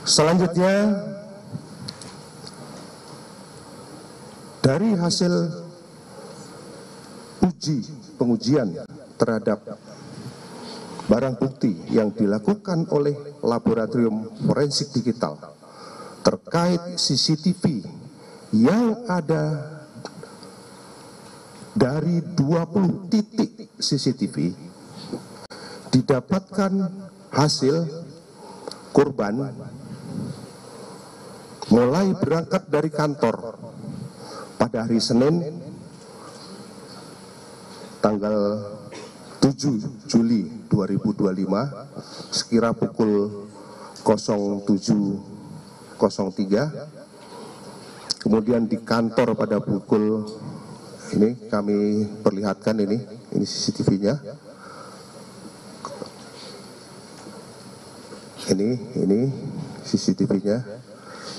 Selanjutnya, dari hasil pengujian terhadap barang bukti yang dilakukan oleh laboratorium forensik digital terkait CCTV yang ada dari 20 titik CCTV, didapatkan hasil korban mulai berangkat dari kantor pada hari Senin tanggal 7 Juli 2025 sekira pukul 07.03, kemudian di kantor pada pukul, ini kami perlihatkan, ini CCTV-nya, ini CCTV-nya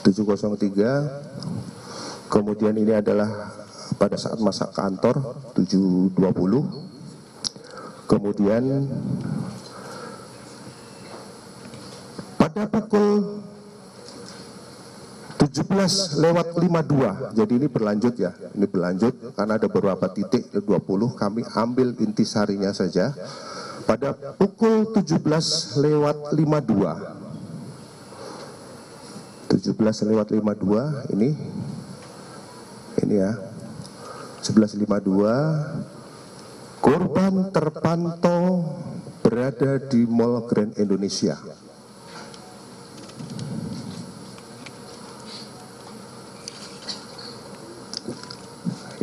7.03, kemudian ini adalah pada saat masa kantor 7.20, kemudian pada pukul 17:52, jadi ini berlanjut ya, ini berlanjut karena ada beberapa titik 20, kami ambil intisarinya saja. Pada pukul 17:52 ini ya, 11:52 korban terpantau berada di Mall Grand Indonesia.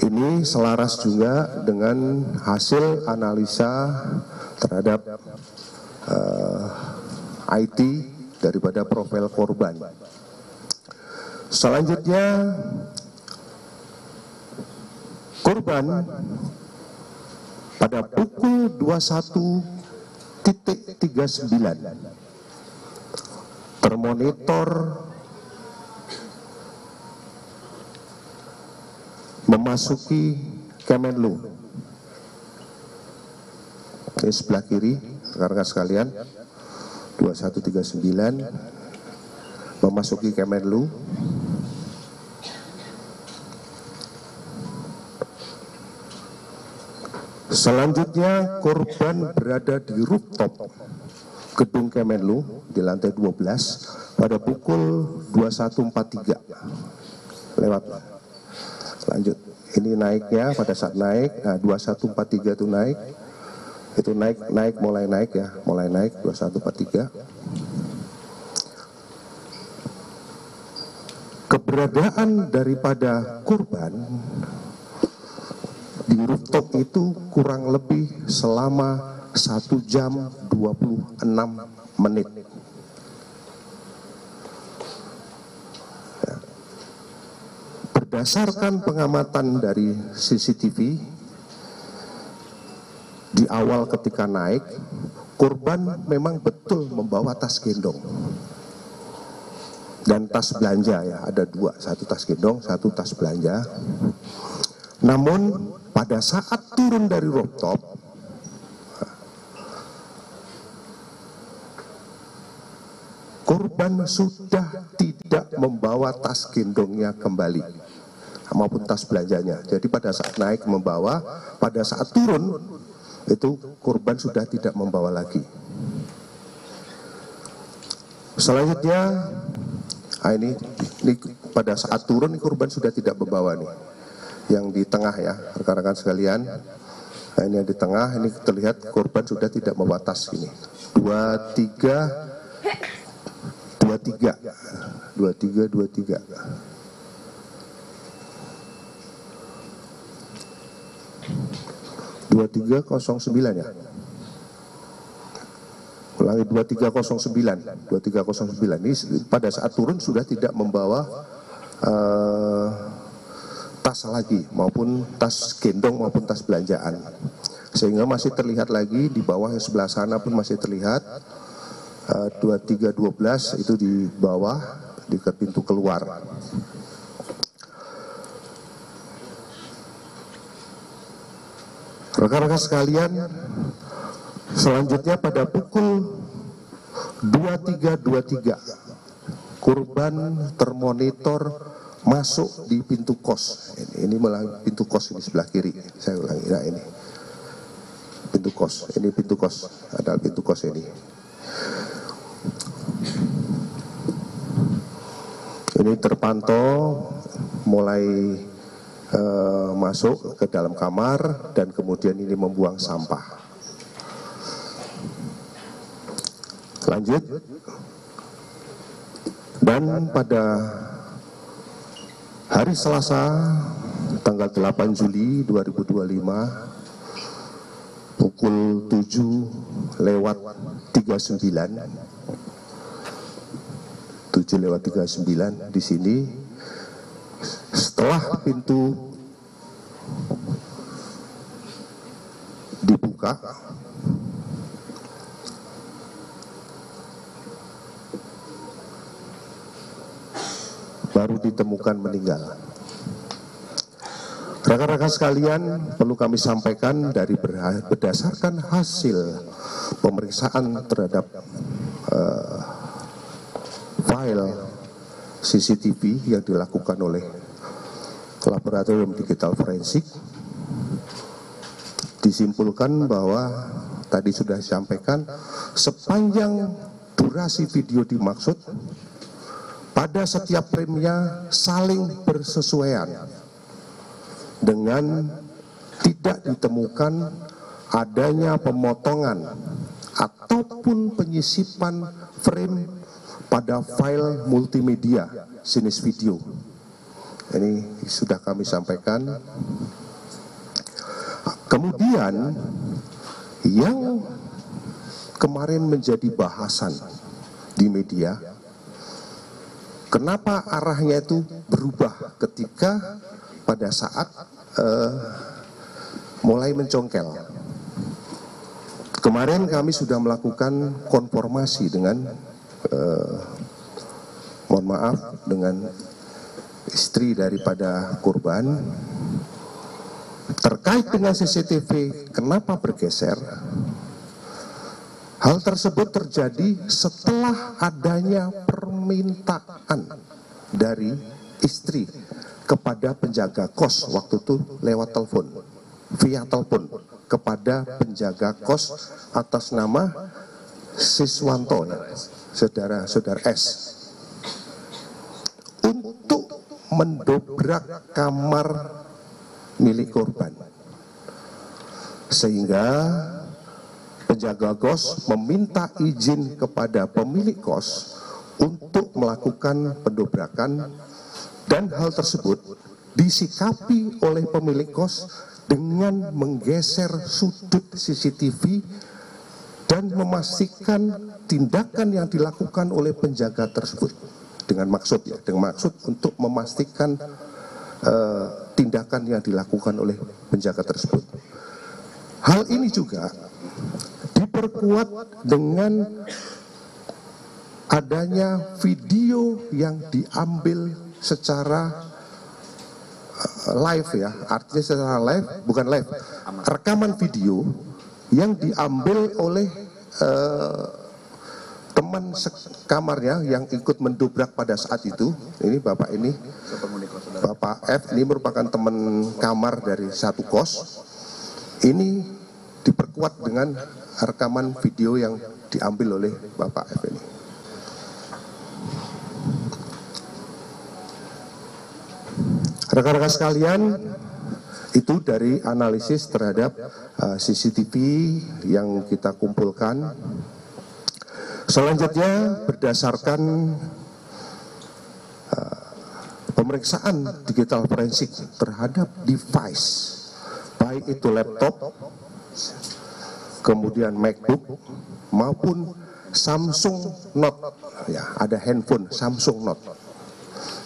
Ini selaras juga dengan hasil analisa terhadap IT daripada profil korban. Selanjutnya, korban pada pukul 21.39 termonitor memasuki Kemenlu. Ini sebelah kiri, rekan-rekan sekalian, 21.39 memasuki Kemenlu. Selanjutnya, korban berada di rooftop gedung Kemenlu di lantai 12 pada pukul 21.43 lewat. Lanjut, ini naiknya pada saat naik, nah 21.43 itu naik, mulai naik 21.43. Keberadaan daripada korban di rooftop itu kurang lebih selama 1 jam 26 menit. Berdasarkan pengamatan dari CCTV, di awal ketika naik, korban memang betul membawa tas gendong dan tas belanja ya, ada dua, satu tas gendong, satu tas belanja. Namun pada saat turun dari rooftop, korban sudah tidak membawa tas gendongnya kembali maupun tas belanjanya. Jadi pada saat naik membawa, pada saat turun itu korban sudah tidak membawa lagi. Selanjutnya, ini pada saat turun korban sudah tidak membawa nih. Yang di tengah ya, rekan-rekan sekalian. Nah, ini yang di tengah, ini terlihat korban sudah tidak membawa tas ini. 23:09 ya. Ulangi, 23:09 ini pada saat turun sudah tidak membawa tas lagi, maupun tas gendong maupun tas belanjaan, sehingga masih terlihat lagi di bawah yang sebelah sana pun masih terlihat 23:12 itu di bawah di pintu keluar. Rekan-rekan sekalian, selanjutnya pada pukul 23:23 korban termonitor masuk di pintu kos. Ini malah pintu kos ini sebelah kiri. Saya ulangi, nah ini pintu kos. Ini pintu kos, ada pintu kos ini. Ini terpantau mulai masuk ke dalam kamar dan kemudian ini membuang sampah. Lanjut. Dan pada hari Selasa tanggal 8 Juli 2025 pukul 7:39 di sini, setelah pintu dibuka, baru ditemukan meninggal. Rekan-rekan sekalian, perlu kami sampaikan dari berdasarkan hasil pemeriksaan terhadap file CCTV yang dilakukan oleh Laboratorium Digital Forensik, disimpulkan bahwa tadi sudah disampaikan sepanjang durasi video dimaksud, pada setiap frame-nya saling bersesuaian dengan tidak ditemukan adanya pemotongan ataupun penyisipan frame pada file multimedia jenis video. Ini sudah kami sampaikan. Kemudian yang kemarin menjadi bahasan di media, kenapa arahnya itu berubah ketika pada saat mulai mencongkel. Kemarin kami sudah melakukan konfirmasi dengan mohon maaf, dengan istri daripada korban terkait dengan CCTV kenapa bergeser. Hal tersebut terjadi setelah adanya permintaan dari istri kepada penjaga kos waktu itu lewat telepon, via telepon kepada penjaga kos atas nama Siswanto, ya, saudara S, untuk mendobrak kamar milik korban, sehingga penjaga kos meminta izin kepada pemilik kos untuk melakukan pendobrakan, dan hal tersebut disikapi oleh pemilik kos dengan menggeser sudut CCTV dan memastikan tindakan yang dilakukan oleh penjaga tersebut dengan maksud untuk memastikan tindakan yang dilakukan oleh penjaga tersebut. Hal ini juga diperkuat dengan adanya video yang diambil secara live, ya, artinya secara live, bukan live, rekaman video yang diambil oleh teman sekamarnya yang ikut mendobrak pada saat itu. Ini Bapak ini, Bapak F, ini merupakan teman kamar dari satu kos. Ini diperkuat dengan rekaman video yang diambil oleh Bapak F ini. Rekan-rekan sekalian, itu dari analisis terhadap CCTV yang kita kumpulkan. Selanjutnya berdasarkan pemeriksaan digital forensik terhadap device, baik itu laptop, kemudian MacBook maupun Samsung Note, ya, ada handphone Samsung Note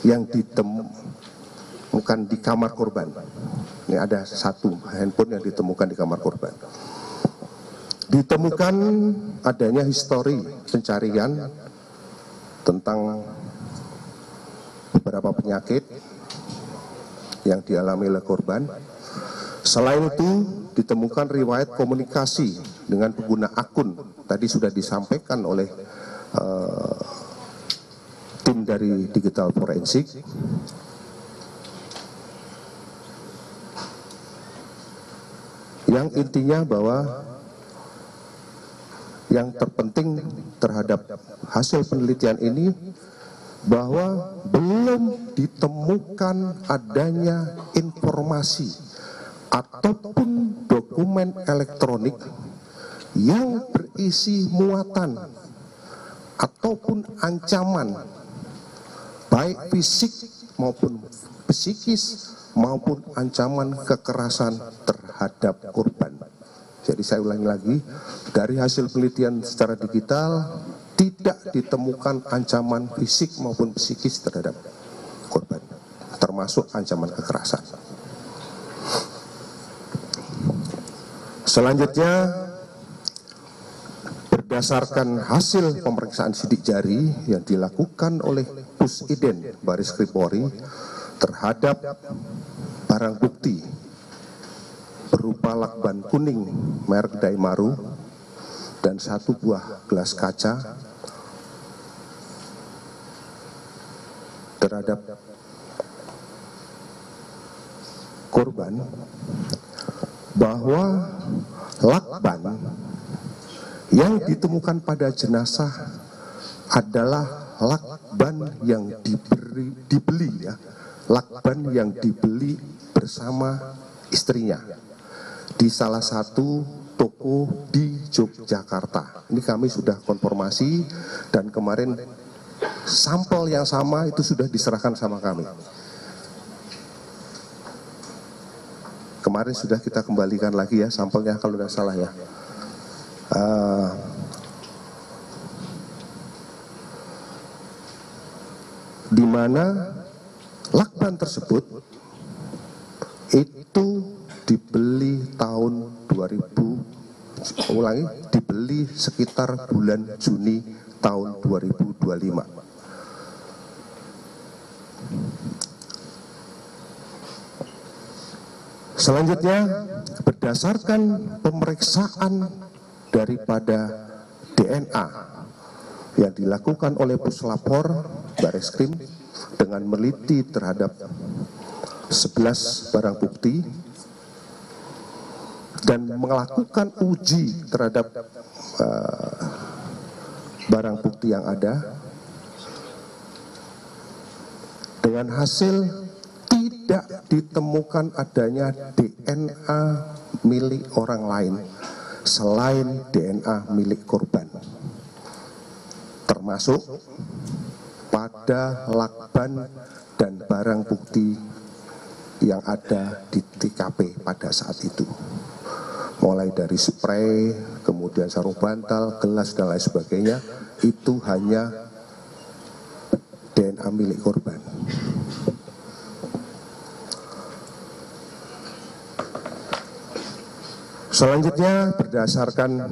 yang ditemukan di kamar korban. Ini ada satu handphone yang ditemukan di kamar korban. Ditemukan adanya histori pencarian tentang beberapa penyakit yang dialami oleh korban. Selain itu, ditemukan riwayat komunikasi dengan pengguna akun. Tadi sudah disampaikan oleh tim dari digital forensik yang intinya bahwa yang terpenting terhadap hasil penelitian ini bahwa belum ditemukan adanya informasi ataupun dokumen elektronik yang berisi muatan ataupun ancaman baik fisik maupun psikis maupun ancaman kekerasan terhadap korban. Jadi saya ulangi lagi, dari hasil penelitian secara digital tidak ditemukan ancaman fisik maupun psikis terhadap korban, termasuk ancaman kekerasan. Selanjutnya, berdasarkan hasil pemeriksaan sidik jari yang dilakukan oleh Pusiden Baris Krim Polri terhadap barang bukti berupa lakban kuning merek Daimaru dan 1 buah gelas kaca terhadap korban, bahwa lakban yang ditemukan pada jenazah adalah lakban yang dibeli lakban yang dibeli bersama istrinya di salah satu toko di Yogyakarta. Ini kami sudah konfirmasi dan kemarin sampel yang sama itu sudah diserahkan sama kami. Kemarin sudah kita kembalikan lagi ya sampelnya kalau tidak salah ya. Di mana lakban tersebut itu dibeli tahun 2000, dibeli sekitar bulan Juni tahun 2025. Selanjutnya, berdasarkan pemeriksaan daripada DNA yang dilakukan oleh Puslapor Baris Krim dengan meliti terhadap 11 barang bukti dan melakukan uji terhadap barang bukti yang ada, dengan hasil tidak ditemukan adanya DNA milik orang lain selain DNA milik korban, termasuk pada lakban dan barang bukti yang ada di TKP pada saat itu, mulai dari spray, kemudian sarung bantal, gelas dan lain sebagainya, itu hanya DNA milik korban. Selanjutnya, berdasarkan